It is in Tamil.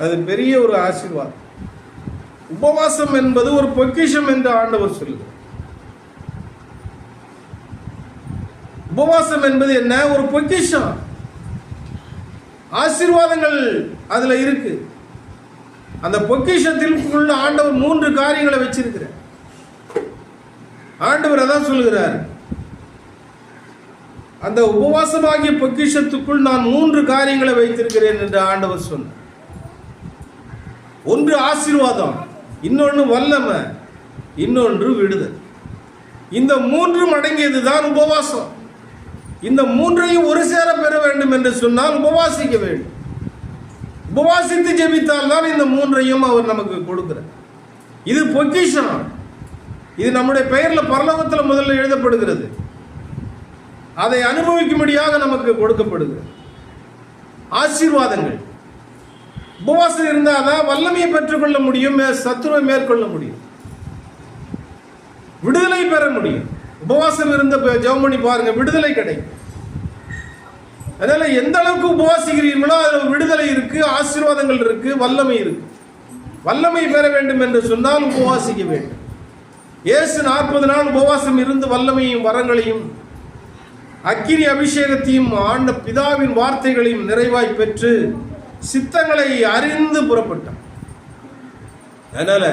அது பெரிய ஒரு ஆசீர்வாதம். உபவாசம் என்பது ஒரு பொக்கிஷம் என்று ஆண்டவர் சொல்லுகிறார். உபவாசம் என்பது என்ன? ஒரு பொக்கிஷம். ஆசீர்வாதங்கள் அதுல இருக்கு. அந்த பொக்கிஷத்திற்குள்ள ஆண்டவர் 3 காரியங்களை வச்சிருக்கிறார். ஆண்டவர் அதான் சொல்லுகிறார், அந்த உபவாசமாகிய பொக்கிஷத்துக்குள் நான் 3 காரியங்களை வைத்திருக்கிறேன் என்று ஆண்டவர் சொன்னார். ஒன்று ஆசீர்வாதம், இன்னொன்று வல்லமை, இன்னொன்று விடுதல். இந்த 3 அடங்கியதுதான் உபவாசம். இந்த 3ஐயும் ஒரு சேர பெற வேண்டும் என்று சொன்னால் உபவாசிக்க வேண்டும். உபவாசித்து ஜெபித்தால் தான் இந்த 3ஐயும் அவர் நமக்கு கொடுக்கிறார். இது பொக்கிஷம். இது நம்முடைய பெயர்ல பரலோகத்தில் முதல்ல எழுதப்படுகிறது. அதை அனுபவிக்கும்படியாக நமக்கு கொடுக்கப்படுகிறது. ஆசீர்வாதங்கள். உபவாசம் இருந்தால்தான் வல்லமையை பெற்றுக்கொள்ள முடியும், சத்துருவை மேற்கொள்ள முடியும், விடுதலை பெற முடியும். உபவாசம் இருந்த ஜெபம் பண்ணி பாருங்க, விடுதலை கிடைக்கும். அதனால எந்த அளவுக்கு உபவாசிக்கிறீர்களோ அதில் விடுதலை இருக்கு, ஆசீர்வாதங்கள் இருக்கு, வல்லமை இருக்கு. வல்லமை பெற வேண்டும் என்று சொன்னால் உபவாசிக்க வேண்டும். இயேசு 40 நாள் உபவாசம் இருந்து வல்லமையும் வரங்களையும் அக்கினி அபிஷேகத்தையும் ஆண்ட பிதாவின் வார்த்தைகளையும் நிறைவாய் பெற்று சித்தங்களை அறிந்து புறப்பட்டார். அதனால